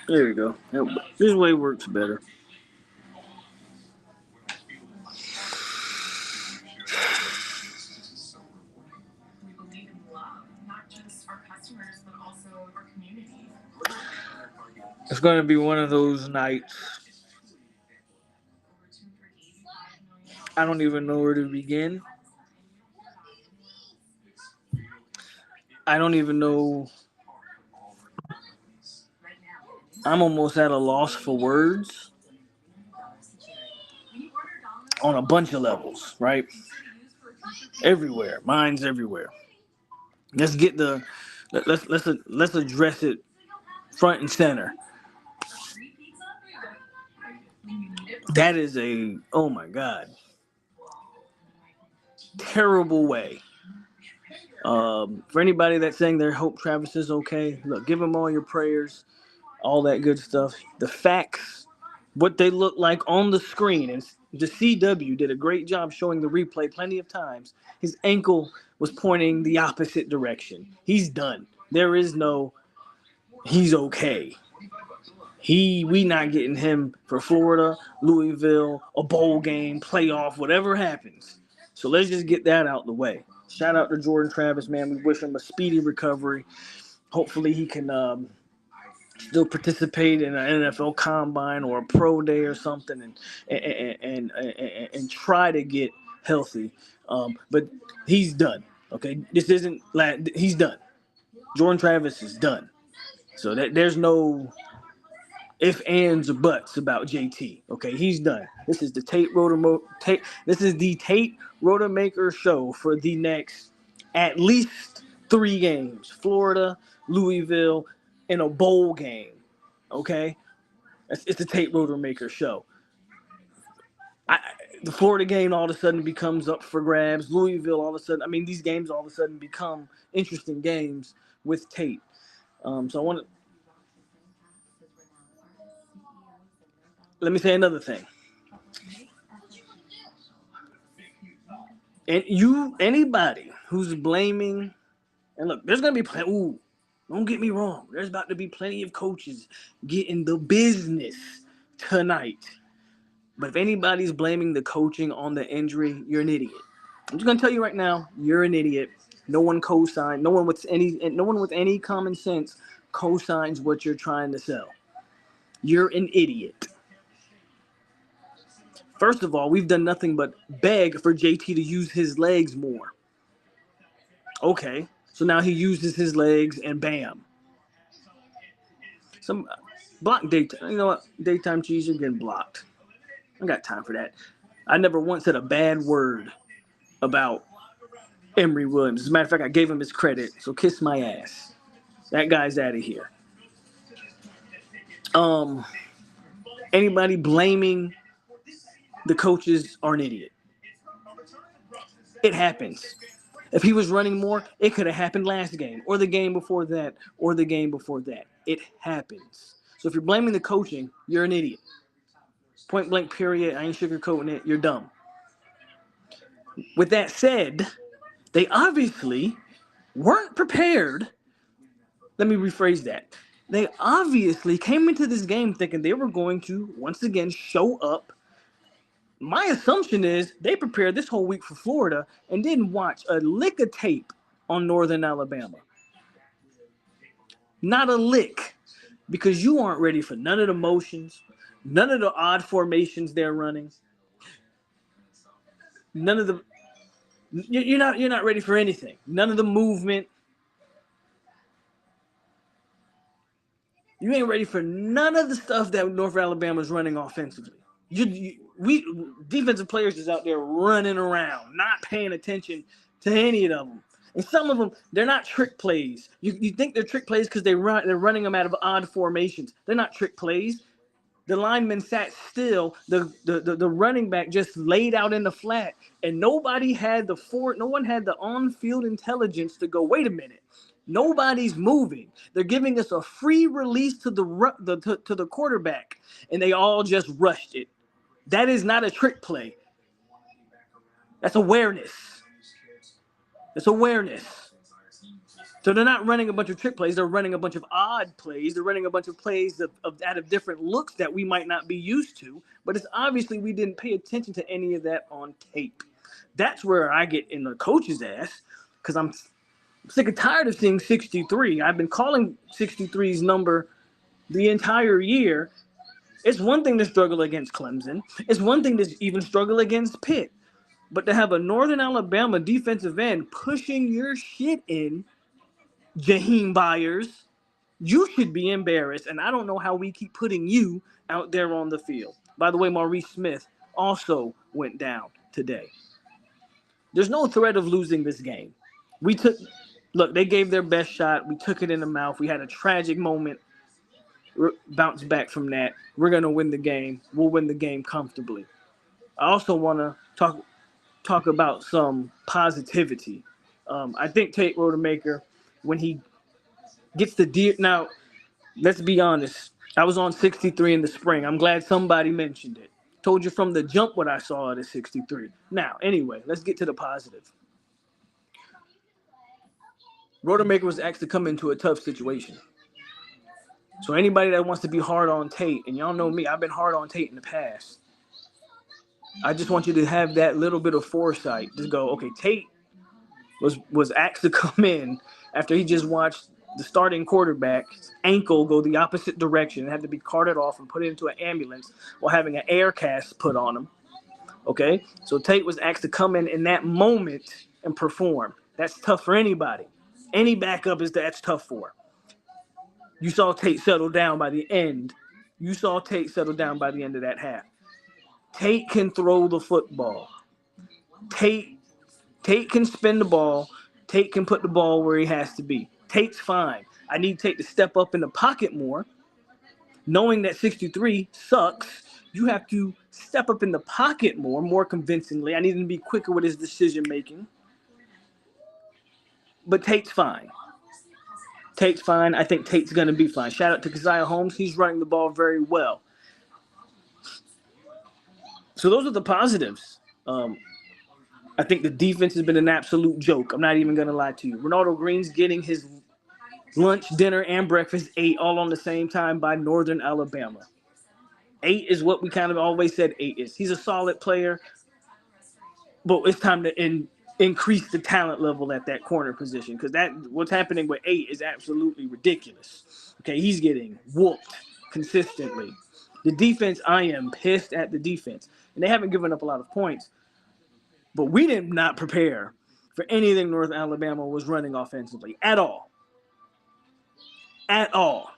There we go. This way works better. It's going to be one of those nights. I don't even know where to begin. I don't even know. I'm almost at a loss for words on a bunch of levels, right? Everywhere. Mine's everywhere. Let's get the let's address it front and center. That is a, oh my God, terrible way. For anybody that's saying they hope Travis is okay, look, give him all your prayers, all that good stuff. The facts, what they look like on the screen, and the CW did a great job showing the replay plenty of times. His ankle was pointing the opposite direction. He's done. There is no, he's okay. We not getting him for Florida, Louisville, a bowl game, playoff, whatever happens. So let's just get that out the way. Shout out to Jordan Travis, man. We wish him a speedy recovery. Hopefully he can still participate in an NFL combine or a pro day or something, and try to get healthy. But he's done. Okay, this isn't he's done. Jordan Travis is done. So there's no if, ands, or buts about JT. Okay, he's done. This is the This is the Tate Rodemaker show for the next at least 3 games: Florida, Louisville, and a bowl game. Okay, it's the Tate Rodemaker show. The Florida game all of a sudden becomes up for grabs. Louisville all of a sudden. I mean, these games all of a sudden become interesting games with Tate. So I want to. Let me say another thing. And anybody who's blaming, and look, there's going to be don't get me wrong. There's about to be plenty of coaches getting the business tonight. But if anybody's blaming the coaching on the injury, you're an idiot. I'm just going to tell you right now, you're an idiot. No one co-signs. No one with any common sense co-signs what you're trying to sell. You're an idiot. First of all, we've done nothing but beg for JT to use his legs more. Okay, so now he uses his legs and bam. Some block daytime. You know what? Daytime cheese, you're getting blocked. I got time for that. I never once said a bad word about Emory Williams. As a matter of fact, I gave him his credit, so kiss my ass. That guy's out of here. Anybody blaming the coaches are an idiot. It happens. If he was running more, it could have happened last game, or the game before that, or the game before that. It happens. So if you're blaming the coaching, you're an idiot. Point blank, period. I ain't sugarcoating it. You're dumb. With that said, they obviously weren't prepared. Let me rephrase that. They obviously came into this game thinking they were going to, once again, show up. My assumption is they prepared this whole week for Florida and didn't watch a lick of tape on Northern Alabama. Not a lick. Because you aren't ready for none of the motions, none of the odd formations they're running. None of the you're not ready for anything. None of the movement. You ain't ready for none of the stuff that North Alabama's running offensively. We defensive players is out there running around, not paying attention to any of them. And some of them, they're not trick plays. You think they're trick plays because they're running them out of odd formations. They're not trick plays. The lineman sat still. The running back just laid out in the flat, and no one had the on-field intelligence to go, wait a minute. Nobody's moving. They're giving us a free release to the quarterback, and they all just rushed it. That is not a trick play. That's awareness. It's awareness. So they're not running a bunch of trick plays. They're running a bunch of odd plays. They're running a bunch of plays out of different looks that we might not be used to. But it's obviously we didn't pay attention to any of that on tape. That's where I get in the coach's ass, because I'm sick and tired of seeing 63. I've been calling 63's number the entire year. It's one thing to struggle against Clemson. It's one thing to even struggle against Pitt. But to have a Northern Alabama defensive end pushing your shit in, Jaheim Byers, you should be embarrassed. And I don't know how we keep putting you out there on the field. By the way, Maurice Smith also went down today. There's no threat of losing this game. They gave their best shot. We took it in the mouth. We had a tragic moment. Bounce back from that. We're going to win the game. We'll win the game comfortably. I also want to talk about some positivity. I think Tate Rodemaker, when he gets the deer. Now, let's be honest. I was on 63 in the spring. I'm glad somebody mentioned it. Told you from the jump what I saw at 63. Now, anyway, let's get to the positive. Rodemaker was asked to come into a tough situation. So anybody that wants to be hard on Tate, and y'all know me, I've been hard on Tate in the past. I just want you to have that little bit of foresight. Just go, okay, Tate was asked to come in after he just watched the starting quarterback's ankle go the opposite direction and had to be carted off and put into an ambulance while having an air cast put on him. Okay? So Tate was asked to come in that moment and perform. That's tough for anybody. Any backup that's tough for. You saw Tate settle down by the end. You saw Tate settle down by the end of that half. Tate can throw the football. Tate can spin the ball. Tate can put the ball where he has to be. Tate's fine. I need Tate to step up in the pocket more. Knowing that 63 sucks, you have to step up in the pocket more convincingly. I need him to be quicker with his decision making. But Tate's fine. Tate's fine. I think Tate's going to be fine. Shout out to Keziah Holmes. He's running the ball very well. So those are the positives. I think the defense has been an absolute joke. I'm not even going to lie to you. Ronaldo Green's getting his lunch, dinner, and breakfast ate all on the same time by Northern Alabama. 8 is what we kind of always said 8 is. He's a solid player, but it's time to increase the talent level at that corner position, because what's happening with 8 is absolutely ridiculous. Okay, he's getting whooped consistently. The defense, I am pissed at the defense. And they haven't given up a lot of points, but we did not prepare for anything North Alabama was running offensively at all. At all.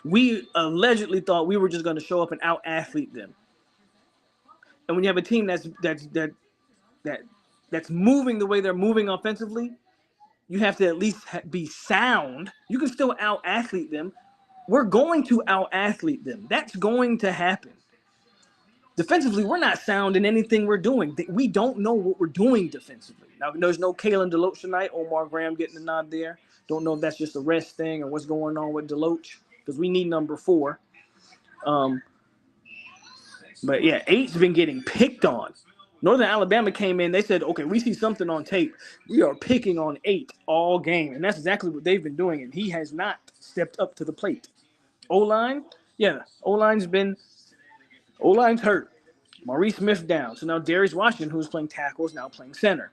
We allegedly thought we were just going to show up and out-athlete them. And when you have a team that's moving the way they're moving offensively, you have to at least be sound. You can still out-athlete them. We're going to out-athlete them. That's going to happen. Defensively, we're not sound in anything we're doing. We don't know what we're doing defensively. Now, there's no Kalen DeLoach tonight. Omar Graham getting the nod there. Don't know if that's just a rest thing or what's going on with DeLoach, because we need number 4. But, yeah, 8's been getting picked on. Northern Alabama came in. They said, okay, we see something on tape. We are picking on 8 all game. And that's exactly what they've been doing. And he has not stepped up to the plate. O-line? Yeah, O-line's hurt. Maurice Smith down. So now Darius Washington, who's playing tackle, is now playing center.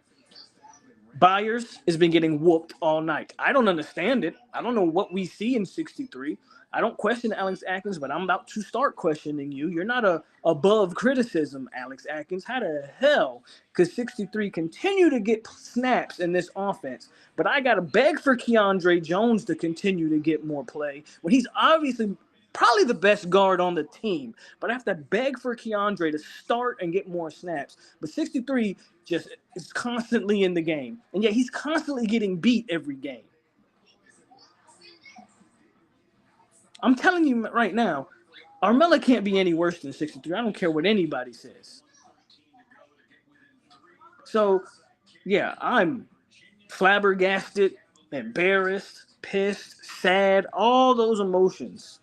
Byers has been getting whooped all night. I don't understand it. I don't know what we see in 63. I don't question Alex Atkins, but I'm about to start questioning you. You're not above criticism, Alex Atkins. How the hell could 63 continue to get snaps in this offense? But I got to beg for Keandre Jones to continue to get more play when he's obviously probably the best guard on the team. But I have to beg for Keandre to start and get more snaps. But 63 just is constantly in the game. And yet he's constantly getting beat every game. I'm telling you right now, Armella can't be any worse than 63. I don't care what anybody says. So, yeah, I'm flabbergasted, embarrassed, pissed, sad, all those emotions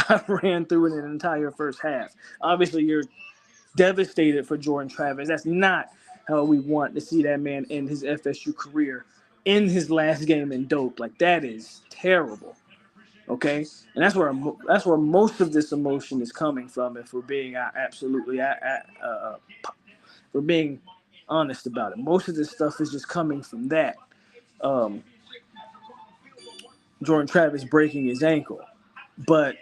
I ran through in an entire first half. Obviously, you're devastated for Jordan Travis. That's not how we want to see that man end his FSU career in his last game in dope. Like, that is terrible. Okay, and that's where most of this emotion is coming from. If we're being absolutely we're being honest about it, most of this stuff is just coming from that. Um, Jordan Travis breaking his ankle, but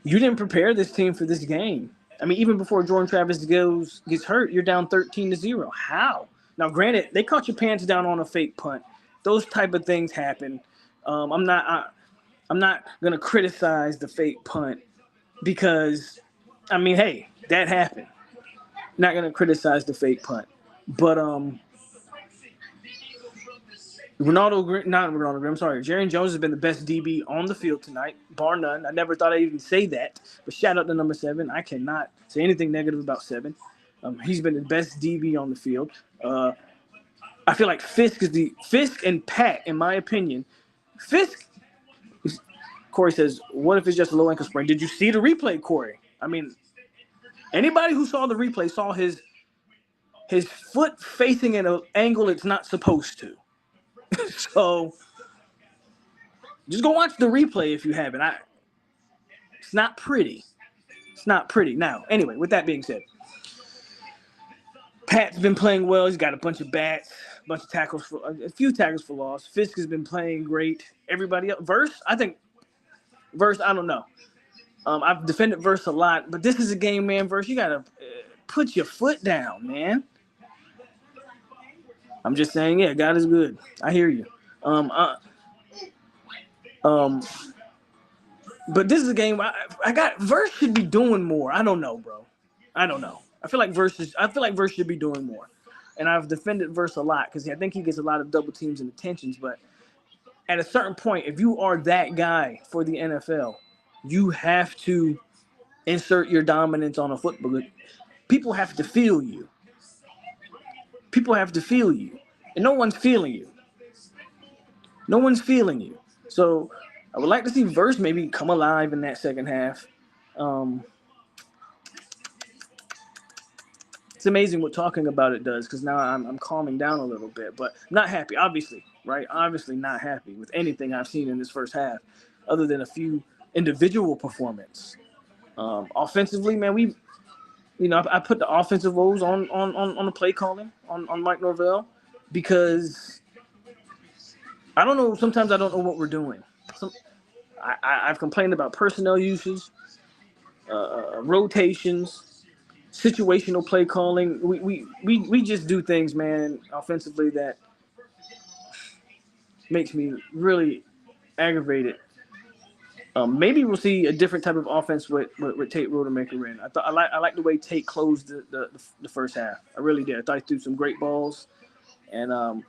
you didn't prepare this team for this game. I mean, even before Jordan Travis gets hurt, you're down 13-0. How? Now, granted, they caught your pants down on a fake punt. Those type of things happen. I'm not gonna criticize the fake punt because, I mean, hey, that happened. Not gonna criticize the fake punt, but I'm sorry. Jerry Jones has been the best DB on the field tonight, bar none. I never thought I'd even say that, but shout out to number 7. I cannot say anything negative about 7. He's been the best DB on the field. I feel like Fisk and Pat, in my opinion. Fisk, Corey says, what if it's just a low ankle sprain? Did you see the replay, Corey? I mean, anybody who saw the replay saw his foot facing at an angle it's not supposed to. So just go watch the replay if you haven't. It's not pretty. It's not pretty. Now, anyway, with that being said, Pat's been playing well. He's got a bunch of bats, a few tackles for loss. Fisk has been playing great. Everybody else, Verse, I don't know. I've defended Verse a lot, but this is a game, man. Verse, you gotta put your foot down, man. I'm just saying, yeah, God is good. I hear you. But this is a game I got. Verse should be doing more. I don't know, bro. I don't know. I feel like Verse should be doing more. And I've defended Verse a lot because I think he gets a lot of double teams and attentions. But at a certain point, if you are that guy for the NFL, you have to insert your dominance on a football. People have to feel you. People have to feel you. And no one's feeling you. No one's feeling you. So I would like to see Verse maybe come alive in that second half. It's amazing what talking about it does because now I'm calming down a little bit. But not happy, obviously, right? Obviously not happy with anything I've seen in this first half other than a few individual performance. Offensively, man, I put the offensive woes on the play calling on Mike Norvell because I don't know. Sometimes I don't know what we're doing. I've complained about personnel usage, rotations, situational play calling. We just do things, man, offensively that makes me really aggravated. Maybe we'll see a different type of offense with Tate Rodemaker in. I like the way Tate closed the first half. I really did. I thought he threw some great balls, and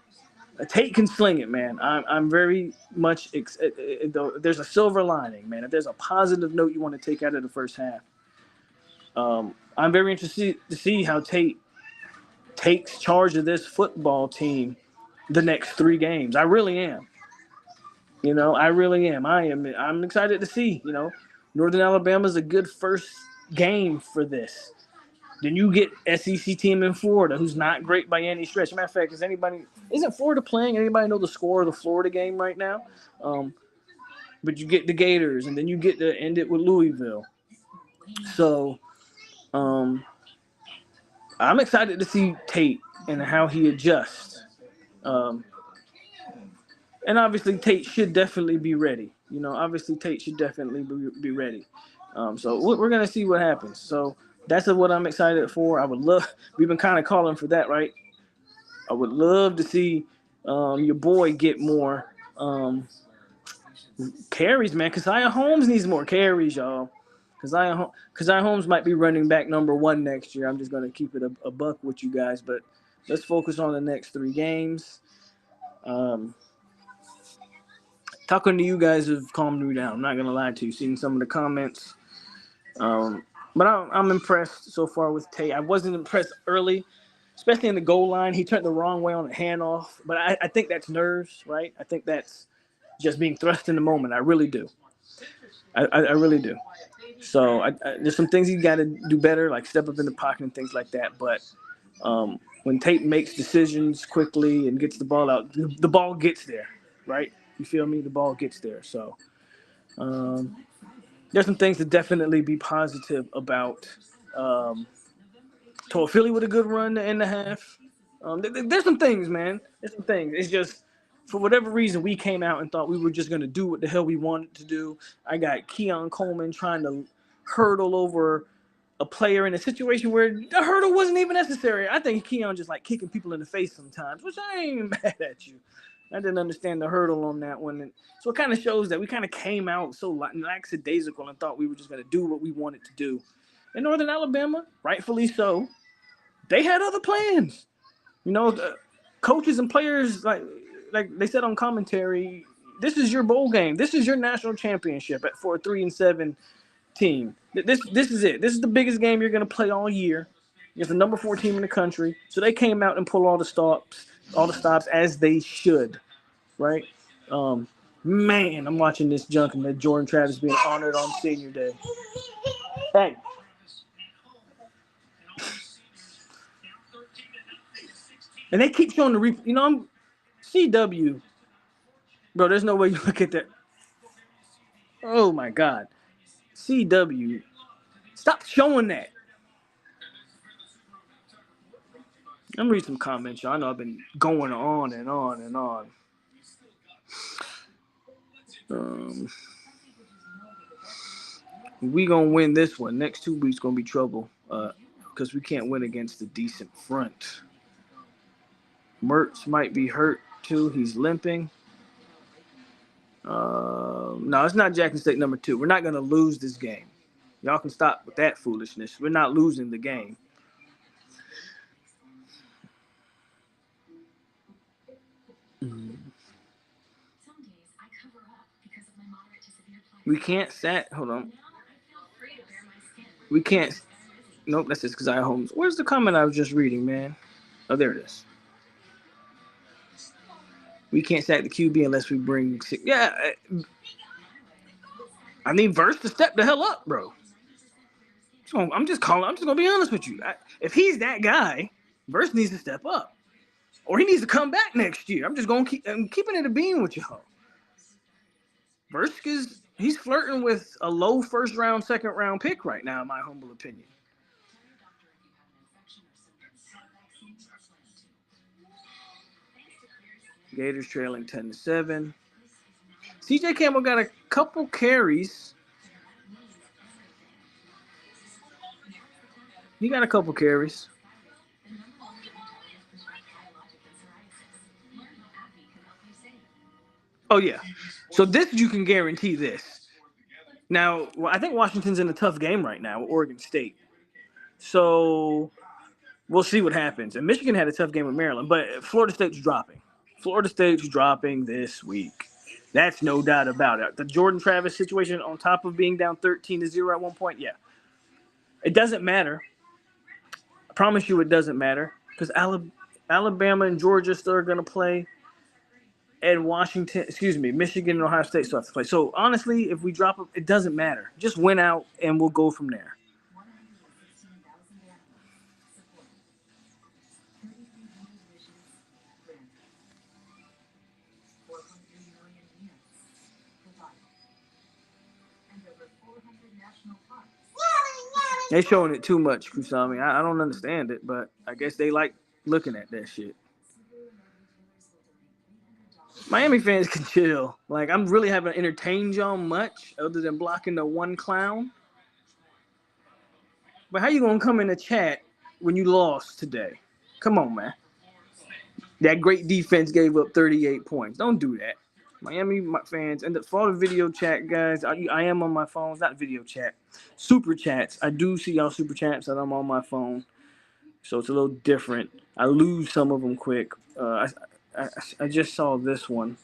Tate can sling it, man. I'm very much there's a silver lining, man. If there's a positive note you want to take out of the first half, I'm very interested to see how Tate takes charge of this football team the next 3 games. I really am. I really am. I'm excited to see. Northern Alabama's a good first game for this. Then you get SEC team in Florida, who's not great by any stretch. Matter of fact, isn't Florida playing? Anybody know the score of the Florida game right now? But you get the Gators, and then you get to end it with Louisville. So, I'm excited to see Tate and how he adjusts. And obviously, Tate should definitely be ready. Tate should definitely be ready. So we're going to see what happens. So that's what I'm excited for. We've been kind of calling for that, right? I would love to see your boy get more carries, man. Keziah Holmes needs more carries, y'all. Keziah Holmes might be running back number 1 next year. I'm just going to keep it a buck with you guys. But let's focus on the next 3 games. Talking to you guys have calmed me down. I'm not going to lie to you. Seeing some of the comments, But I'm impressed so far with Tate. I wasn't impressed early, especially in the goal line. He turned the wrong way on the handoff. But I think that's nerves, right? I think that's just being thrust in the moment. I really do. I really do. So there's some things you got to do better, like step up in the pocket and things like that. But when Tate makes decisions quickly and gets the ball out, the ball gets there, right? You feel me? The ball gets there. So there's some things to definitely be positive about. Told Philly with a good run in the half. There's some things, man. There's some things. It's just for whatever reason we came out and thought we were just gonna do what the hell we wanted to do. I got Keon Coleman trying to hurdle over a player in a situation where the hurdle wasn't even necessary. I think Keon just like kicking people in the face sometimes, which I ain't mad at you. I didn't understand the hurdle on that one. And so it kind of shows that we kind of came out so lackadaisical and thought we were just going to do what we wanted to do. In Northern Alabama, rightfully so, they had other plans. You know, the coaches and players, like they said on commentary, this is your bowl game. This is your national championship for a 3-7 team. This is it. This is the biggest game you're going to play all year. You're the number 4 team in the country. So they came out and pulled all the stops as they should, right? Man, I'm watching this junk and that Jordan Travis being honored on senior day. Hey. And they keep showing the replay. You know, I'm CW. Bro, there's no way you look at that. Oh, my God. CW. Stop showing that. I'm reading some comments, y'all. I know I've been going on and on and on. We gonna win this one. Next 2 weeks gonna be trouble. Because we can't win against a decent front. Mertz might be hurt too. He's limping. No, it's not Jackson State number 2. We're not gonna lose this game. Y'all can stop with that foolishness. We're not losing the game. We can't sack. Hold on. We can't. Nope, that's just because I Holmes. Where's the comment I was just reading, man? Oh, there it is. We can't sack the QB unless we bring. Yeah, I need Verse to step the hell up, bro. I'm just gonna be honest with you. If he's that guy, Verse needs to step up, or he needs to come back next year. I'm keeping it a bean with y'all. Verse he's flirting with a low first round, second round pick right now, in my humble opinion. Gators trailing 10-7. CJ Campbell got a couple carries. He got a couple carries. Oh, yeah. So this, you can guarantee this. Now, I think Washington's in a tough game right now with Oregon State. So we'll see what happens. And Michigan had a tough game with Maryland, but Florida State's dropping. Florida State's dropping this week. That's no doubt about it. The Jordan Travis situation on top of being down 13-0 at one point, yeah. It doesn't matter. I promise you it doesn't matter because Alabama and Georgia still are going to play. And Michigan and Ohio State still have to play. So, honestly, if we drop them, it doesn't matter. Just win out, and we'll go from there. They're showing it too much, Kusami. I don't understand it, but I guess they like looking at that shit. Miami fans can chill. Like, I'm really haven't entertained y'all much other than blocking the one clown. But how you gonna come in the chat when you lost today? Come on, man. That great defense gave up 38 points. Don't do that. Miami fans, and for all the video chat guys, I am on my phone. It's not video chat. Super chats. I do see y'all super chats that I'm on my phone. So it's a little different. I lose some of them quick. I just saw this one.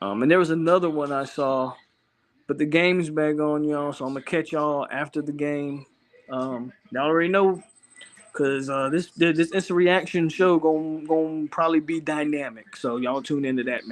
And there was another one I saw, But the game's back on, y'all. So I'm gonna catch y'all after the game. Y'all already know, cause this instant reaction show gonna probably be dynamic. So y'all tune into that.